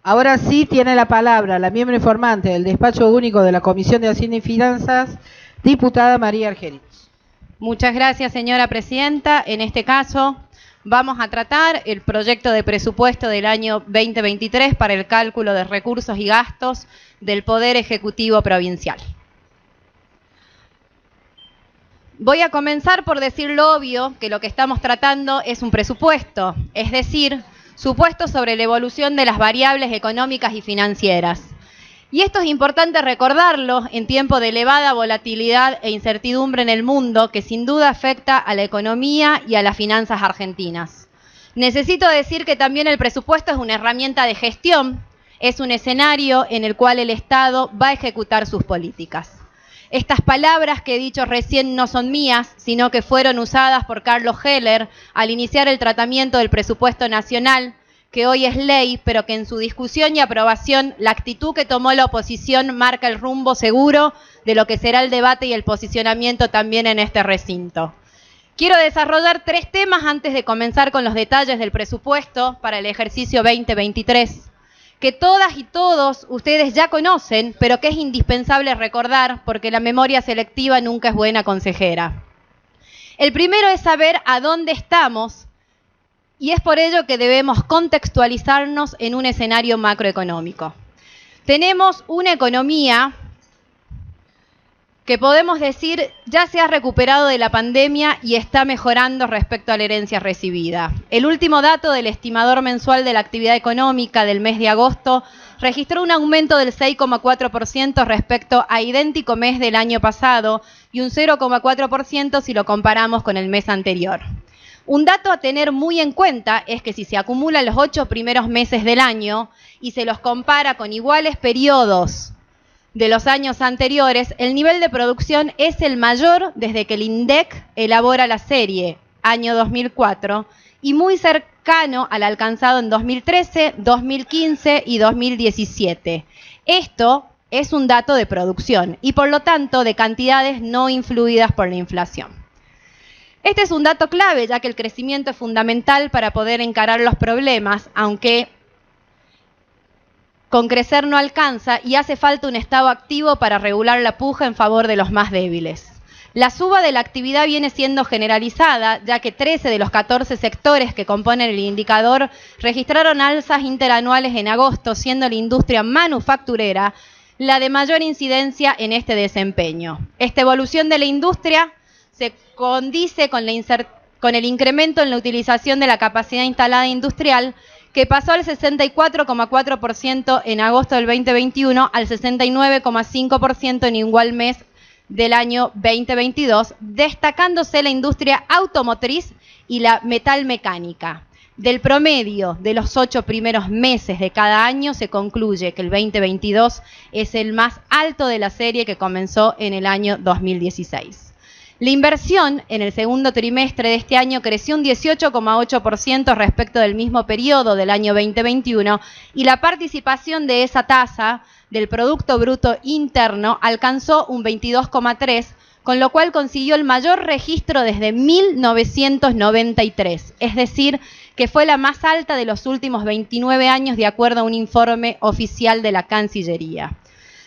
Ahora sí tiene la palabra la miembro informante del Despacho Único de la Comisión de Hacienda y Finanzas, diputada María Argerich. Muchas gracias, señora presidenta. En este caso, vamos a tratar el proyecto de presupuesto del año 2023 para el cálculo de recursos y gastos del Poder Ejecutivo Provincial. Voy a comenzar por decir lo obvio, que lo que estamos tratando es un presupuesto, es decir, supuesto sobre la evolución de las variables económicas y financieras. Y esto es importante recordarlo en tiempo de elevada volatilidad e incertidumbre en el mundo, que sin duda afecta a la economía y a las finanzas argentinas. Necesito decir que también el presupuesto es una herramienta de gestión, es un escenario en el cual el Estado va a ejecutar sus políticas. Estas palabras que he dicho recién no son mías, sino que fueron usadas por Carlos Heller al iniciar el tratamiento del presupuesto nacional, que hoy es ley, pero que en su discusión y aprobación la actitud que tomó la oposición marca el rumbo seguro de lo que será el debate y el posicionamiento también en este recinto. Quiero desarrollar 3 temas antes de comenzar con los detalles del presupuesto para el ejercicio 2023, que todas y todos ustedes ya conocen, pero que es indispensable recordar porque la memoria selectiva nunca es buena consejera. El primero es saber a dónde estamos, y es por ello que debemos contextualizarnos en un escenario macroeconómico. Tenemos una economía que podemos decir ya se ha recuperado de la pandemia y está mejorando respecto a la herencia recibida. El último dato del estimador mensual de la actividad económica del mes de agosto registró un aumento del 6,4% respecto a idéntico mes del año pasado y un 0,4% si lo comparamos con el mes anterior. Un dato a tener muy en cuenta es que si se acumulan los 8 primeros meses del año y se los compara con iguales periodos de los años anteriores, el nivel de producción es el mayor desde que el INDEC elabora la serie, año 2004, y muy cercano al alcanzado en 2013, 2015 y 2017. Esto es un dato de producción y por lo tanto de cantidades no influidas por la inflación. Este es un dato clave, ya que el crecimiento es fundamental para poder encarar los problemas, aunque con crecer no alcanza y hace falta un Estado activo para regular la puja en favor de los más débiles. La suba de la actividad viene siendo generalizada, ya que 13 de los 14 sectores que componen el indicador registraron alzas interanuales en agosto, siendo la industria manufacturera la de mayor incidencia en este desempeño. Esta evolución de la industria se condice con el incremento en la utilización de la capacidad instalada industrial, que pasó al 64,4% en agosto del 2021 al 69,5% en igual mes del año 2022, destacándose la industria automotriz y la metalmecánica. Del promedio de los 8 primeros meses de cada año se concluye que el 2022 es el más alto de la serie que comenzó en el año 2016. La inversión en el segundo trimestre de este año creció un 18,8% respecto del mismo periodo del año 2021 y la participación de esa tasa del Producto Bruto Interno alcanzó un 22,3%, con lo cual consiguió el mayor registro desde 1993, es decir, que fue la más alta de los últimos 29 años de acuerdo a un informe oficial de la Cancillería.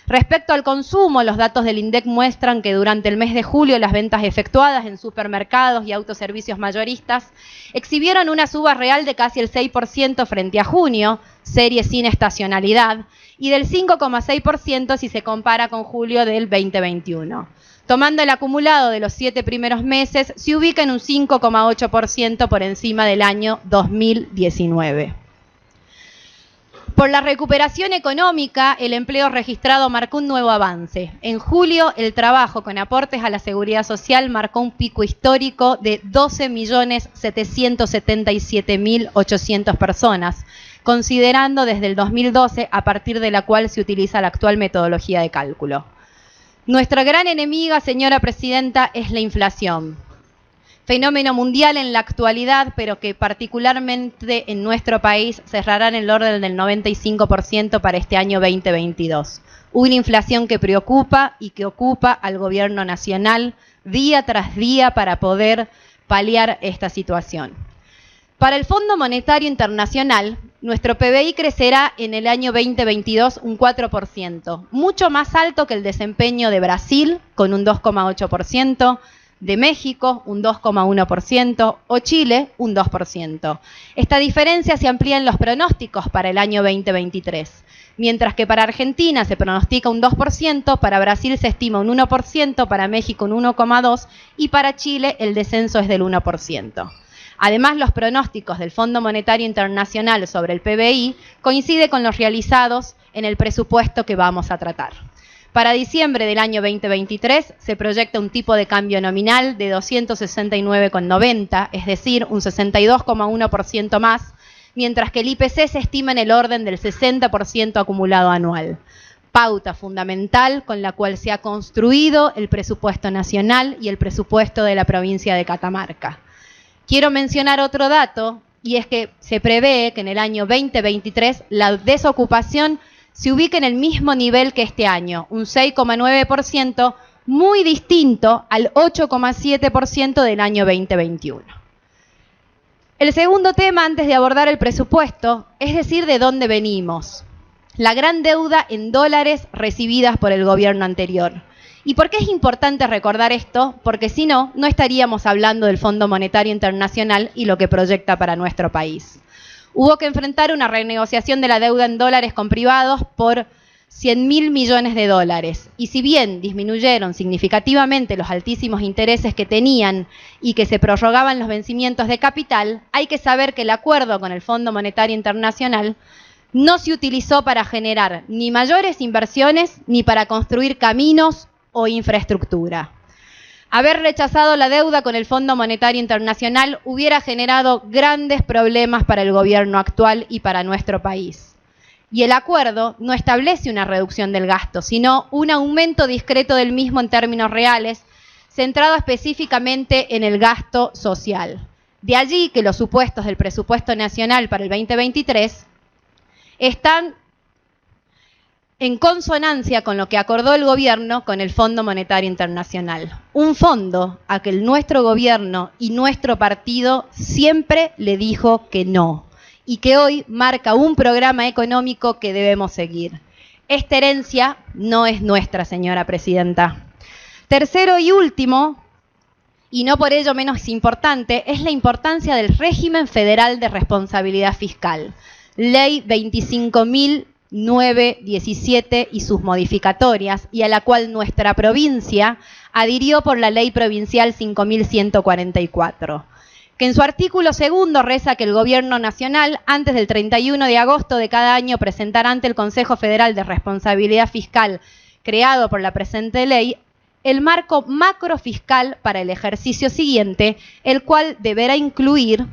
Respecto al consumo, los datos del INDEC muestran que durante el mes de julio las ventas efectuadas en supermercados y autoservicios mayoristas exhibieron una suba real de casi el 6% frente a junio, serie sin estacionalidad, y del 5,6% si se compara con julio del 2021. Tomando el acumulado de los 7 primeros meses, se ubica en un 5,8% por encima del año 2019. Por la recuperación económica, el empleo registrado marcó un nuevo avance. En julio, el trabajo con aportes a la Seguridad Social marcó un pico histórico de 12.777.800 personas, considerando desde el 2012, a partir de la cual se utiliza la actual metodología de cálculo. Nuestra gran enemiga, señora presidenta, es la inflación. Fenómeno mundial en la actualidad, pero que particularmente en nuestro país cerrará en el orden del 95% para este año 2022. Una inflación que preocupa y que ocupa al gobierno nacional día tras día para poder paliar esta situación. Para el Fondo Monetario Internacional, nuestro PBI crecerá en el año 2022 un 4%, mucho más alto que el desempeño de Brasil, con un 2,8%, de México, un 2,1%, o Chile, un 2%. Esta diferencia se amplía en los pronósticos para el año 2023. Mientras que para Argentina se pronostica un 2%, para Brasil se estima un 1%, para México un 1,2% y para Chile el descenso es del 1%. Además, los pronósticos del Fondo Monetario Internacional sobre el PBI coinciden con los realizados en el presupuesto que vamos a tratar. Para diciembre del año 2023 se proyecta un tipo de cambio nominal de 269,90, es decir, un 62,1% más, mientras que el IPC se estima en el orden del 60% acumulado anual. Pauta fundamental con la cual se ha construido el presupuesto nacional y el presupuesto de la provincia de Catamarca. Quiero mencionar otro dato, y es que se prevé que en el año 2023 la desocupación se ubique en el mismo nivel que este año, un 6,9%, muy distinto al 8,7% del año 2021. El segundo tema, antes de abordar el presupuesto, es decir, de dónde venimos. La gran deuda en dólares recibidas por el gobierno anterior. ¿Y por qué es importante recordar esto? Porque si no, no estaríamos hablando del Fondo Monetario Internacional y lo que proyecta para nuestro país. Hubo que enfrentar una renegociación de la deuda en dólares con privados por 100.000 millones de dólares. Y si bien disminuyeron significativamente los altísimos intereses que tenían y que se prorrogaban los vencimientos de capital, hay que saber que el acuerdo con el Fondo Monetario Internacional no se utilizó para generar ni mayores inversiones ni para construir caminos o infraestructura. Haber rechazado la deuda con el Fondo Monetario Internacional hubiera generado grandes problemas para el gobierno actual y para nuestro país. Y el acuerdo no establece una reducción del gasto, sino un aumento discreto del mismo en términos reales, centrado específicamente en el gasto social. De allí que los supuestos del presupuesto nacional para el 2023 están en consonancia con lo que acordó el gobierno con el Fondo Monetario Internacional. Un fondo a que nuestro gobierno y nuestro partido siempre le dijo que no, y que hoy marca un programa económico que debemos seguir. Esta herencia no es nuestra, señora presidenta. Tercero y último, y no por ello menos importante, es la importancia del régimen federal de responsabilidad fiscal. Ley 25.917 y sus modificatorias, y a la cual nuestra provincia adhirió por la Ley Provincial 5.144, que en su artículo segundo reza que el Gobierno Nacional, antes del 31 de agosto de cada año, presentará ante el Consejo Federal de Responsabilidad Fiscal, creado por la presente ley, el marco macrofiscal para el ejercicio siguiente, el cual deberá incluir,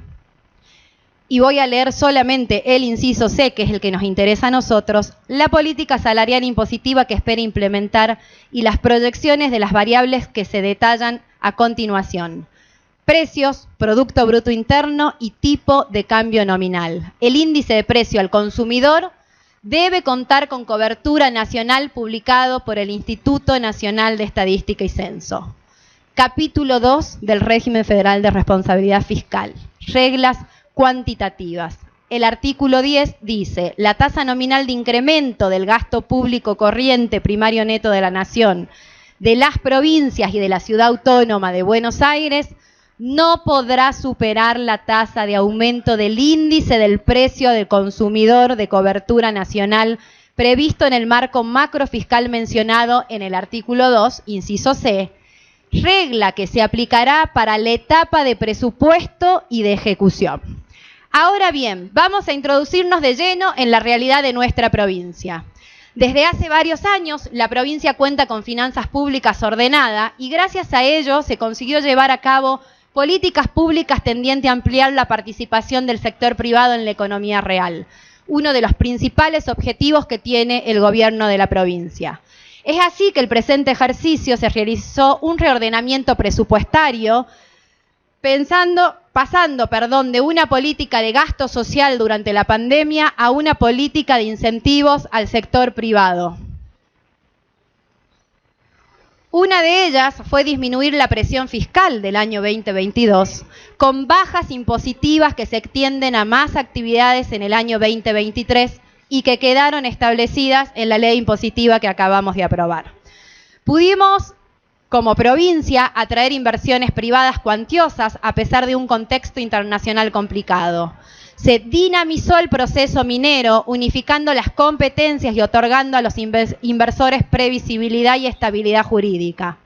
y voy a leer solamente el inciso C, que es el que nos interesa a nosotros, la política salarial impositiva que espera implementar y las proyecciones de las variables que se detallan a continuación. Precios, Producto Bruto Interno y tipo de cambio nominal. El índice de precio al consumidor debe contar con cobertura nacional publicado por el Instituto Nacional de Estadística y Censo. Capítulo 2 del Régimen Federal de Responsabilidad Fiscal. Reglas cuantitativas. El artículo 10 dice: la tasa nominal de incremento del gasto público corriente primario neto de la Nación, de las provincias y de la Ciudad Autónoma de Buenos Aires no podrá superar la tasa de aumento del índice del precio del consumidor de cobertura nacional previsto en el marco macrofiscal mencionado en el artículo 2, inciso C, regla que se aplicará para la etapa de presupuesto y de ejecución. Ahora bien, vamos a introducirnos de lleno en la realidad de nuestra provincia. Desde hace varios años, la provincia cuenta con finanzas públicas ordenadas y gracias a ello se consiguió llevar a cabo políticas públicas tendientes a ampliar la participación del sector privado en la economía real, uno de los principales objetivos que tiene el gobierno de la provincia. Es así que el presente ejercicio se realizó un reordenamiento presupuestario pasando de una política de gasto social durante la pandemia a una política de incentivos al sector privado. Una de ellas fue disminuir la presión fiscal del año 2022, con bajas impositivas que se extienden a más actividades en el año 2023 y que quedaron establecidas en la ley impositiva que acabamos de aprobar. Pudimos, como provincia, atraer inversiones privadas cuantiosas a pesar de un contexto internacional complicado. Se dinamizó el proceso minero, unificando las competencias y otorgando a los inversores previsibilidad y estabilidad jurídica.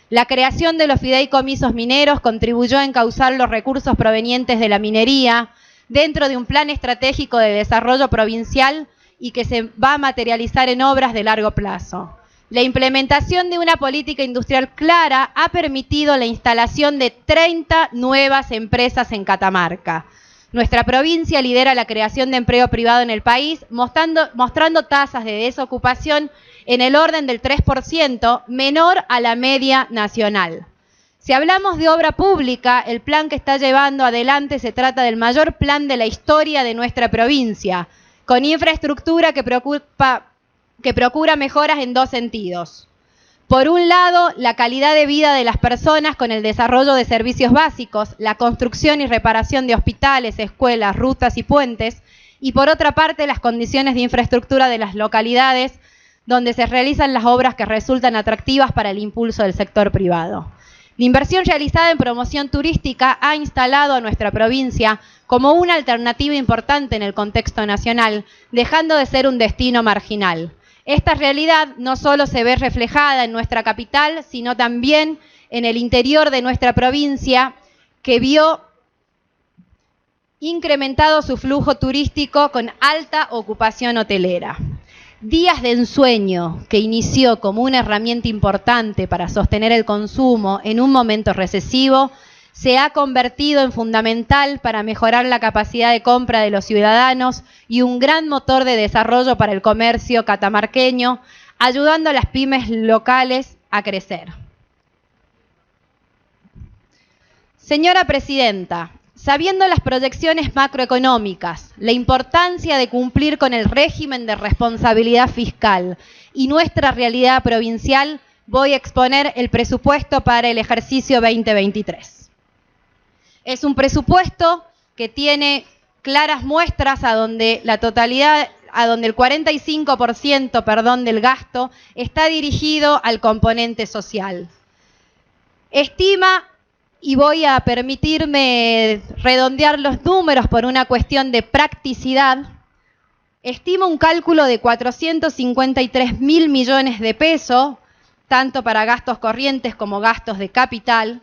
La creación de los fideicomisos mineros contribuyó a encauzar los recursos provenientes de la minería dentro de un plan estratégico de desarrollo provincial y que se va a materializar en obras de largo plazo. La implementación de una política industrial clara ha permitido la instalación de 30 nuevas empresas en Catamarca. Nuestra provincia lidera la creación de empleo privado en el país, mostrando tasas de desocupación en el orden del 3%, menor a la media nacional. Si hablamos de obra pública, el plan que está llevando adelante se trata del mayor plan de la historia de nuestra provincia, con infraestructura que procura mejoras en dos sentidos. Por un lado, la calidad de vida de las personas con el desarrollo de servicios básicos, la construcción y reparación de hospitales, escuelas, rutas y puentes, y por otra parte, las condiciones de infraestructura de las localidades donde se realizan las obras que resultan atractivas para el impulso del sector privado. La inversión realizada en promoción turística ha instalado a nuestra provincia como una alternativa importante en el contexto nacional, dejando de ser un destino marginal. Esta realidad no solo se ve reflejada en nuestra capital, sino también en el interior de nuestra provincia, que vio incrementado su flujo turístico con alta ocupación hotelera. Días de Ensueño, que inició como una herramienta importante para sostener el consumo en un momento recesivo, se ha convertido en fundamental para mejorar la capacidad de compra de los ciudadanos y un gran motor de desarrollo para el comercio catamarqueño, ayudando a las pymes locales a crecer. Señora Presidenta, sabiendo las proyecciones macroeconómicas, la importancia de cumplir con el régimen de responsabilidad fiscal y nuestra realidad provincial, voy a exponer el presupuesto para el ejercicio 2023. Es un presupuesto que tiene claras muestras a donde la totalidad, a donde el 45%, del gasto está dirigido al componente social. Estima, y voy a permitirme redondear los números por una cuestión de practicidad, estima un cálculo de 453.000 millones de pesos, tanto para gastos corrientes como gastos de capital.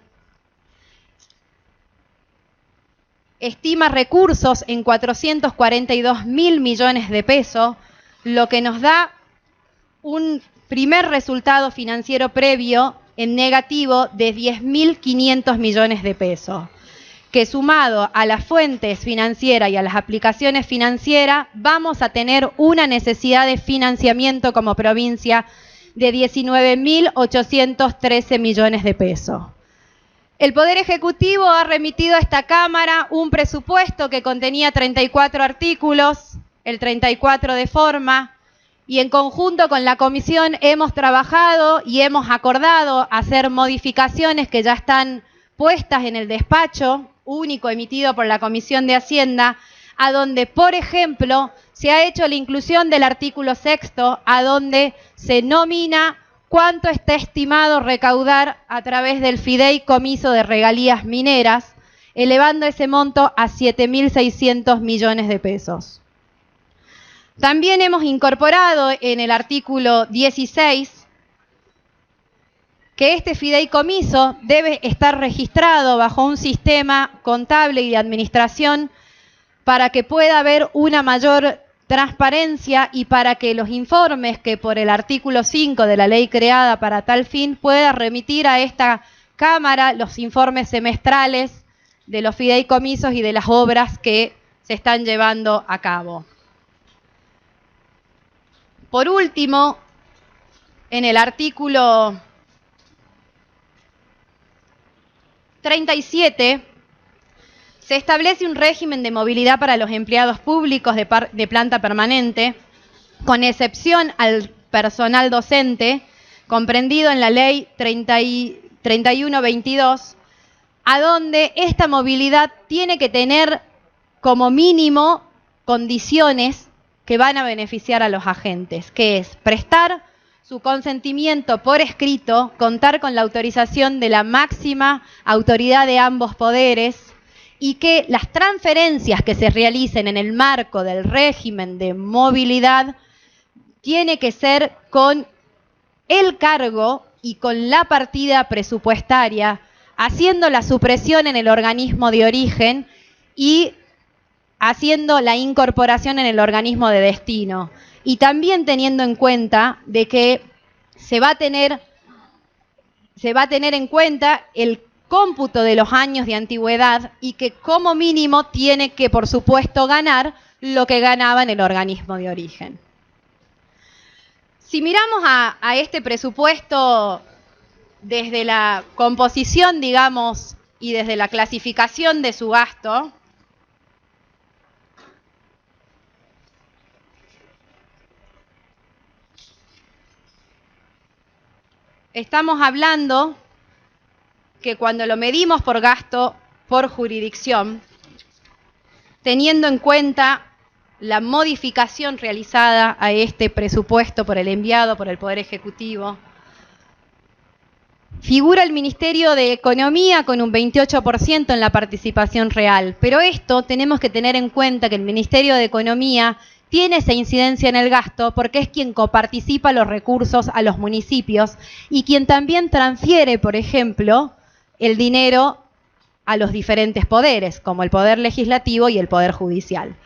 Estima recursos en 442.000 millones de pesos, lo que nos da un primer resultado financiero previo en negativo de 10.500 millones de pesos, que sumado a las fuentes financieras y a las aplicaciones financieras, vamos a tener una necesidad de financiamiento como provincia de 19.813 millones de pesos. El Poder Ejecutivo ha remitido a esta Cámara un presupuesto que contenía 34 artículos, el 34 de forma, y en conjunto con la Comisión hemos trabajado y hemos acordado hacer modificaciones que ya están puestas en el despacho único emitido por la Comisión de Hacienda, a donde, por ejemplo, se ha hecho la inclusión del artículo 6º, a donde se nomina cuánto está estimado recaudar a través del fideicomiso de regalías mineras, elevando ese monto a 7.600 millones de pesos. También hemos incorporado en el artículo 16 que este fideicomiso debe estar registrado bajo un sistema contable y de administración para que pueda haber una mayor transparencia y para que los informes que por el artículo 5 de la ley creada para tal fin pueda remitir a esta Cámara los informes semestrales de los fideicomisos y de las obras que se están llevando a cabo. Por último, en el artículo 37 se establece un régimen de movilidad para los empleados públicos de planta permanente, con excepción al personal docente, comprendido en la ley 3122, a donde esta movilidad tiene que tener como mínimo condiciones que van a beneficiar a los agentes, que es prestar su consentimiento por escrito, contar con la autorización de la máxima autoridad de ambos poderes y que las transferencias que se realicen en el marco del régimen de movilidad tiene que ser con el cargo y con la partida presupuestaria, haciendo la supresión en el organismo de origen y haciendo la incorporación en el organismo de destino. Y también teniendo en cuenta de que se va a tener en cuenta el cómputo de los años de antigüedad y que como mínimo tiene que, por supuesto, ganar lo que ganaba en el organismo de origen. Si miramos a este presupuesto desde la composición, digamos, y desde la clasificación de su gasto, estamos hablando que cuando lo medimos por gasto por jurisdicción, teniendo en cuenta la modificación realizada a este presupuesto por el enviado por el Poder Ejecutivo, figura el Ministerio de Economía con un 28% en la participación real, pero esto tenemos que tener en cuenta que el Ministerio de Economía tiene esa incidencia en el gasto porque es quien coparticipa los recursos a los municipios y quien también transfiere, por ejemplo, el dinero a los diferentes poderes, como el Poder Legislativo y el Poder Judicial.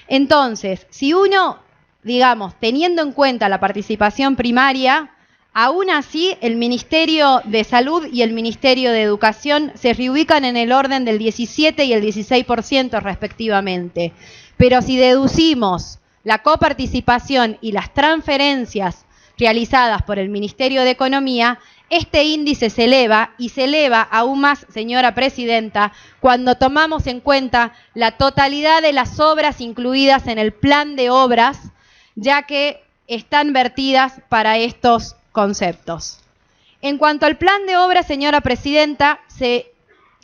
Entonces, si uno, digamos, teniendo en cuenta la participación primaria, aún así el Ministerio de Salud y el Ministerio de Educación se reubican en el orden del 17 y el 16% respectivamente. Pero si deducimos la coparticipación y las transferencias realizadas por el Ministerio de Economía, este índice se eleva y se eleva aún más, señora Presidenta, cuando tomamos en cuenta la totalidad de las obras incluidas en el plan de obras, ya que están vertidas para estos conceptos. En cuanto al plan de obras, señora Presidenta, se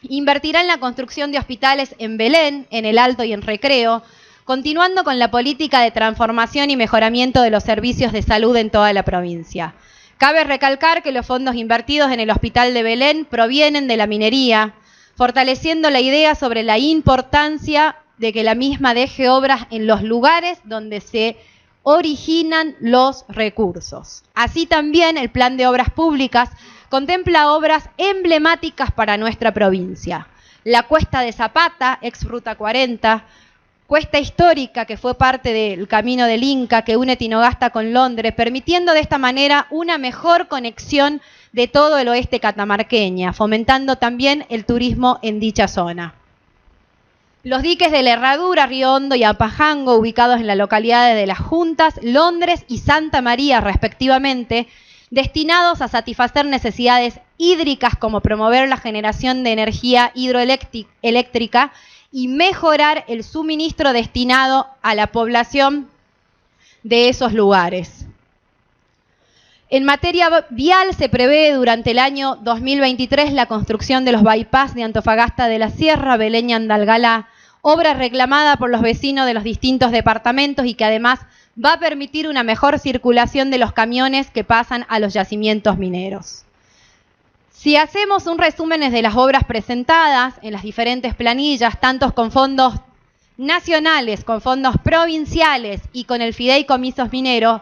invertirá en la construcción de hospitales en Belén, en el Alto y en Recreo, continuando con la política de transformación y mejoramiento de los servicios de salud en toda la provincia. Cabe recalcar que los fondos invertidos en el Hospital de Belén provienen de la minería, fortaleciendo la idea sobre la importancia de que la misma deje obras en los lugares donde se originan los recursos. Así también el Plan de Obras Públicas contempla obras emblemáticas para nuestra provincia. La Cuesta de Zapata, ex Ruta 40, cuesta histórica que fue parte del Camino del Inca que une Tinogasta con Londres, permitiendo de esta manera una mejor conexión de todo el oeste catamarqueña, fomentando también el turismo en dicha zona. Los diques de la Herradura, Río Hondo y Apajango, ubicados en las localidades de Las Juntas, Londres y Santa María, respectivamente, destinados a satisfacer necesidades hídricas como promover la generación de energía hidroeléctrica y mejorar el suministro destinado a la población de esos lugares. En materia vial se prevé durante el año 2023 la construcción de los bypass de Antofagasta de la Sierra, Belén y Andalgalá, obra reclamada por los vecinos de los distintos departamentos y que además va a permitir una mejor circulación de los camiones que pasan a los yacimientos mineros. Si hacemos un resumen de las obras presentadas en las diferentes planillas, tanto con fondos nacionales, con fondos provinciales y con el fideicomisos mineros,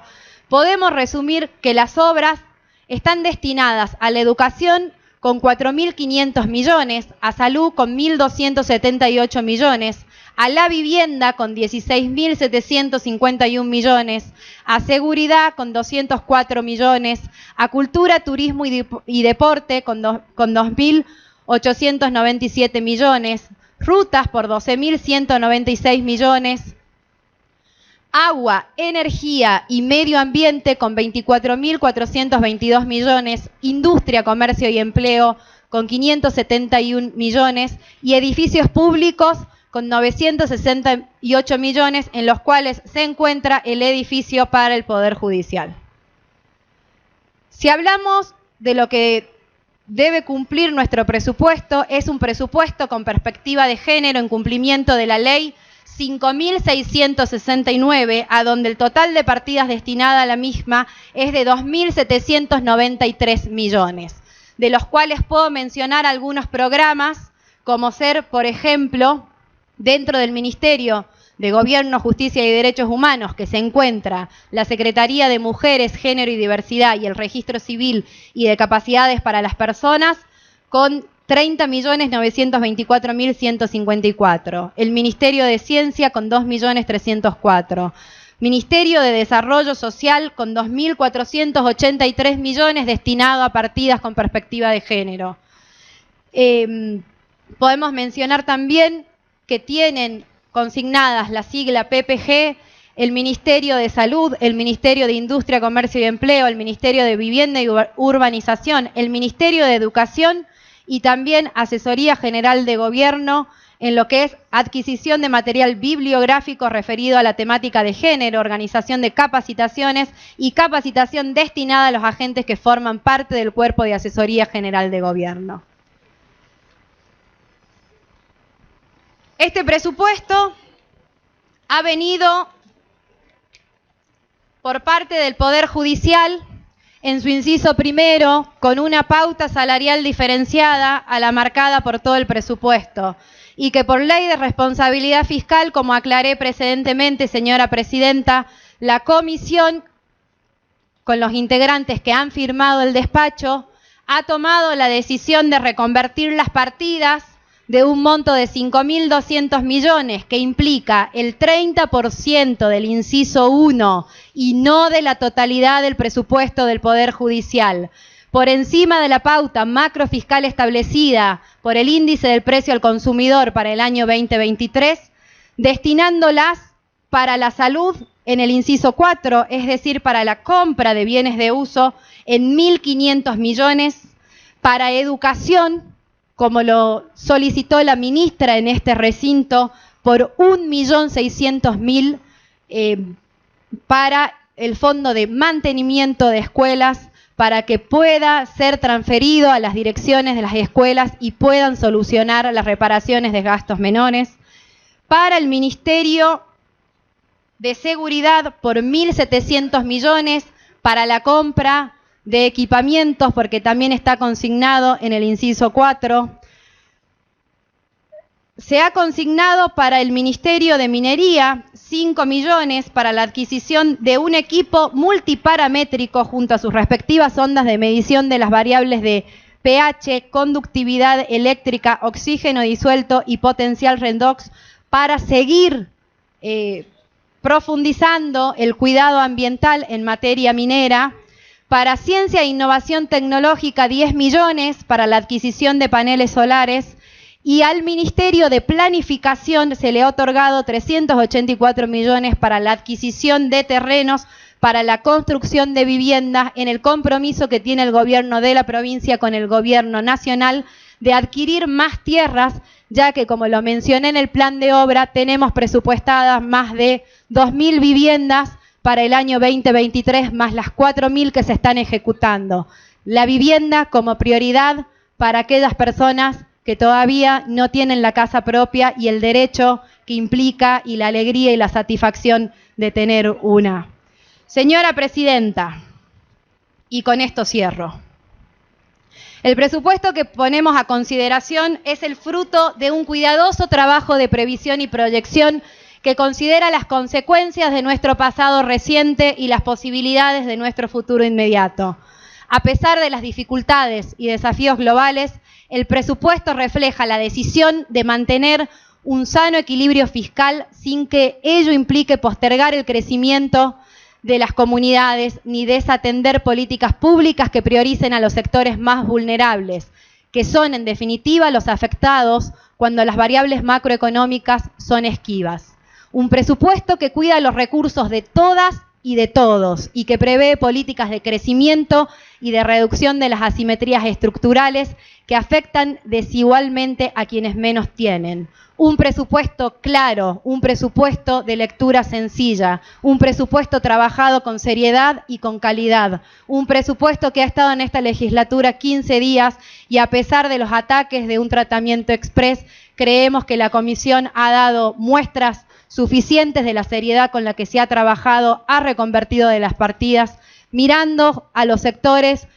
podemos resumir que las obras están destinadas a la educación con 4.500 millones, a salud con 1.278 millones, a la vivienda con 16.751 millones, a seguridad con 204 millones, a cultura, turismo y deporte con 2.897 millones, rutas por 12.196 millones, agua, energía y medio ambiente con 24.422 millones, industria, comercio y empleo con 571 millones y edificios públicos con 968 millones, en los cuales se encuentra el edificio para el Poder Judicial. Si hablamos de lo que debe cumplir nuestro presupuesto, es un presupuesto con perspectiva de género en cumplimiento de la ley 5.669, a donde el total de partidas destinadas a la misma es de 2.793 millones, de los cuales puedo mencionar algunos programas, como ser, por ejemplo, dentro del Ministerio de Gobierno, Justicia y Derechos Humanos, que se encuentra la Secretaría de Mujeres, Género y Diversidad y el Registro Civil y de Capacidades para las Personas, con 30.924.154. El Ministerio de Ciencia con 2.304. Ministerio de Desarrollo Social con 2.483 millones destinado a partidas con perspectiva de género. Podemos mencionar también que tienen consignadas la sigla PPG, el Ministerio de Salud, el Ministerio de Industria, Comercio y Empleo, el Ministerio de Vivienda y Urbanización, el Ministerio de Educación y también Asesoría General de Gobierno en lo que es adquisición de material bibliográfico referido a la temática de género, organización de capacitaciones y capacitación destinada a los agentes que forman parte del Cuerpo de Asesoría General de Gobierno. Este presupuesto ha venido por parte del Poder Judicial en su inciso primero con una pauta salarial diferenciada a la marcada por todo el presupuesto y que por ley de responsabilidad fiscal, como aclaré precedentemente, señora presidenta, la comisión, con los integrantes que han firmado el despacho, ha tomado la decisión de reconvertir las partidas de un monto de 5.200 millones, que implica el 30% del inciso 1 y no de la totalidad del presupuesto del Poder Judicial, por encima de la pauta macrofiscal establecida por el índice del precio al consumidor para el año 2023, destinándolas para la salud en el inciso 4, es decir, para la compra de bienes de uso en 1.500 millones, para educación, como lo solicitó la ministra en este recinto, por 1.600.000 para el Fondo de Mantenimiento de Escuelas, para que pueda ser transferido a las direcciones de las escuelas y puedan solucionar las reparaciones de gastos menores. Para el Ministerio de Seguridad, por 1.700 millones, para la compra de equipamientos, porque también está consignado en el inciso 4. Se ha consignado para el Ministerio de Minería 5 millones para la adquisición de un equipo multiparamétrico junto a sus respectivas ondas de medición de las variables de pH, conductividad eléctrica, oxígeno disuelto y potencial redox para seguir profundizando el cuidado ambiental en materia minera. Para Ciencia e Innovación Tecnológica, 10 millones para la adquisición de paneles solares. Y al Ministerio de Planificación se le ha otorgado 384 millones para la adquisición de terrenos para la construcción de viviendas, en el compromiso que tiene el gobierno de la provincia con el gobierno nacional de adquirir más tierras, ya que, como lo mencioné en el plan de obra, tenemos presupuestadas más de 2.000 viviendas para el año 2023, más las 4.000 que se están ejecutando. La vivienda como prioridad para aquellas personas que todavía no tienen la casa propia y el derecho que implica y la alegría y la satisfacción de tener una. Señora presidenta, y con esto cierro. El presupuesto que ponemos a consideración es el fruto de un cuidadoso trabajo de previsión y proyección que considera las consecuencias de nuestro pasado reciente y las posibilidades de nuestro futuro inmediato. A pesar de las dificultades y desafíos globales, el presupuesto refleja la decisión de mantener un sano equilibrio fiscal sin que ello implique postergar el crecimiento de las comunidades ni desatender políticas públicas que prioricen a los sectores más vulnerables, que son en definitiva los afectados cuando las variables macroeconómicas son esquivas. Un presupuesto que cuida los recursos de todas y de todos, y que prevé políticas de crecimiento y de reducción de las asimetrías estructurales que afectan desigualmente a quienes menos tienen. Un presupuesto claro, un presupuesto de lectura sencilla, un presupuesto trabajado con seriedad y con calidad, un presupuesto que ha estado en esta legislatura 15 días y a pesar de los ataques de un tratamiento exprés, creemos que la Comisión ha dado muestras suficientes de la seriedad con la que se ha trabajado, ha reconvertido de las partidas, mirando a los sectores,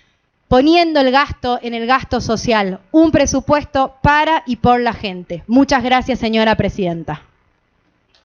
poniendo el gasto en el gasto social, un presupuesto para y por la gente. Muchas gracias, señora presidenta.